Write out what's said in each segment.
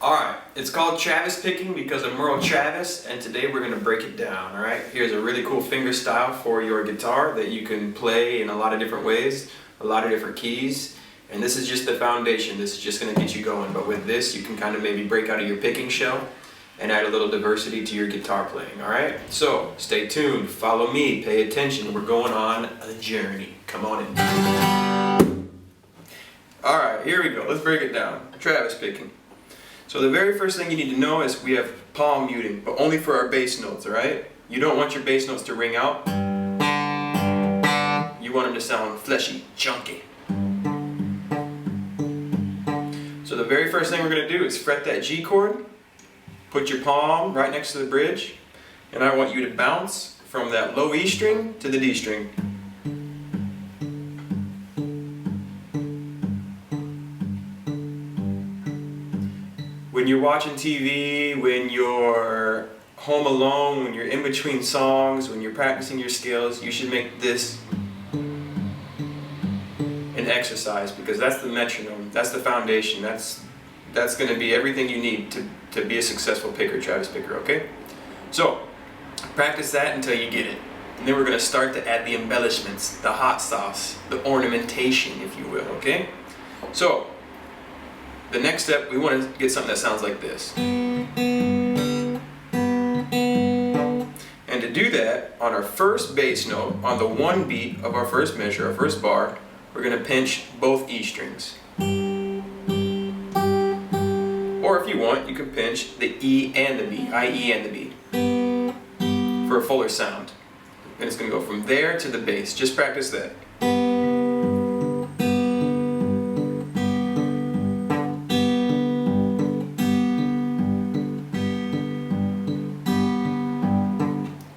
Alright, it's called Travis picking because of Merle Travis, and today we're going to break it down, alright? Here's a really cool finger style for your guitar that you can play in a lot of different ways, a lot of different keys, and this is just the foundation. This is just going to get you going, but with this you can kind of maybe break out of your picking shell and add a little diversity to your guitar playing, alright? So, stay tuned, follow me, pay attention, we're going on a journey. Come on in. Alright, here we go, let's break it down. Travis picking. So the very first thing you need to know is we have palm muting, but only for our bass notes, alright? You don't want your bass notes to ring out. You want them to sound fleshy, chunky. So the very first thing we're going to do is fret that G chord, put your palm right next to the bridge, and I want you to bounce from that low E string to the D string. When you're watching TV, when you're home alone, when you're in between songs, when you're practicing your scales, you should make this an exercise because that's the metronome, that's the foundation, that's going to be everything you need to be a successful picker, Travis picker, okay? So, practice that until you get it. And then we're going to start to add the embellishments, the hot sauce, the ornamentation, if you will, okay? So, the next step, we want to get something that sounds like this. And to do that, on our first bass note, on the one beat of our first measure, our first bar, we're going to pinch both E strings. Or if you want, you can pinch the E and the B, I-E and the B, for a fuller sound. And it's going to go from there to the bass. Just practice that.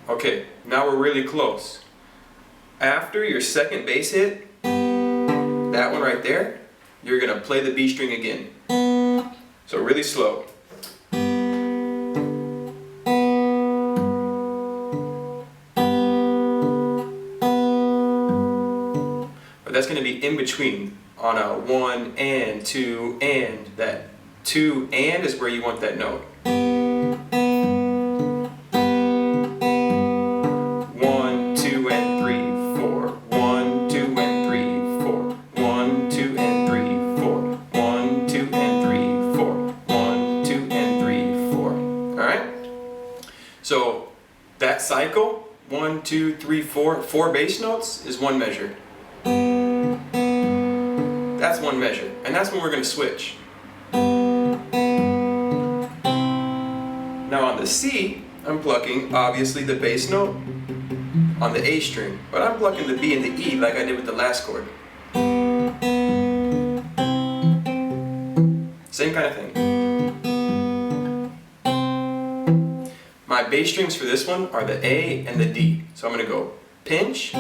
Okay, now we're really close. After your second bass hit, that one right there, you're going to play the B string again. So really slow. But that's going to be in between on a 1 and 2 and. That 2 and is where you want that note. 1, 2 and 3, 4. 1, 2 and 3, 4. 1, 2 and 3, 4. 1, 2 and 3, 4. 1, 2 and 3, 4. Alright? So that cycle, 1, 2, 3, 4, 4 bass notes is one measure. That's one measure. And that's when we're going to switch. Now on the C, I'm plucking obviously the bass note on the A string, but I'm plucking the B and the E like I did with the last chord. Same kind of thing. My bass strings for this one are the A and the D. So I'm going to go pinch,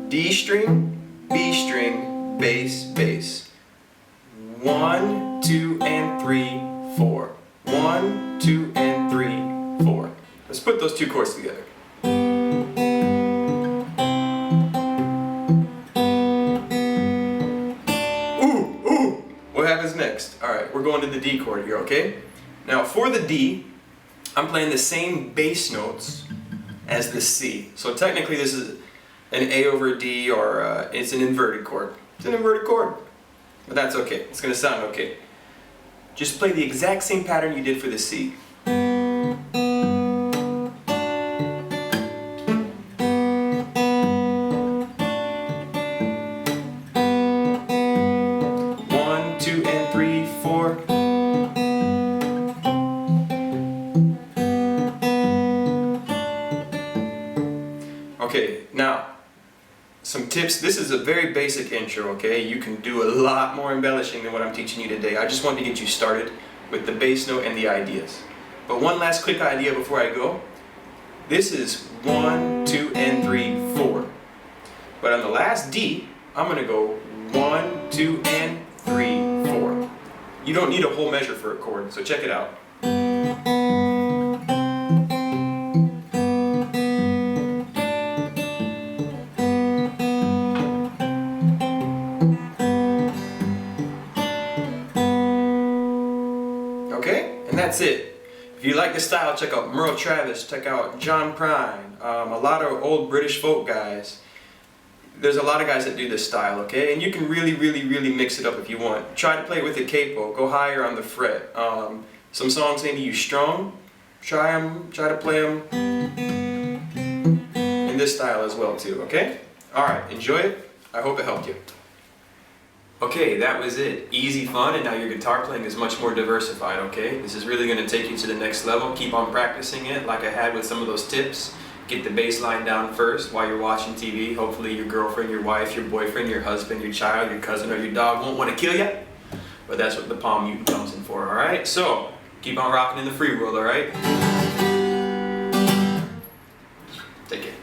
D string, B string, bass, bass. 1, 2, and 3, 4. 1, 2, and 3, 4. Let's put those two chords together. Ooh! What happens next? Alright, we're going to the D chord here, okay? Now for the D, I'm playing the same bass notes as the C. So technically this is an A over D, or it's an inverted chord. It's an inverted chord. But that's okay. It's going to sound okay. Just play the exact same pattern you did for the C. 1, 2, and 3, 4. Okay, now some tips. This is a very basic intro, okay? You can do a lot more embellishing than what I'm teaching you today. I just wanted to get you started with the bass note and the ideas. But one last quick idea before I go. This is 1, 2, and 3, 4. But on the last D, I'm going to go 1, 2, and 3, 4. You don't need a whole measure for a chord, so check it out. that's it. If you like the style, check out Merle Travis, check out John Prine, a lot of old British folk guys. There's a lot of guys that do this style, okay? And you can really mix it up if you want. Try to play with a capo, go higher on the fret. Some songs maybe you strum, try to play them in this style as well too, okay? Alright, enjoy it. I hope it helped you. Okay, that was it. Easy fun, and now your guitar playing is much more diversified, okay? This is really going to take you to the next level. Keep on practicing it like I had with some of those tips. Get the bass line down first while you're watching TV. Hopefully your girlfriend, your wife, your boyfriend, your husband, your child, your cousin, or your dog won't want to kill you. But that's what the palm mute comes in for, alright? So, keep on rocking in the free world, alright? Take care.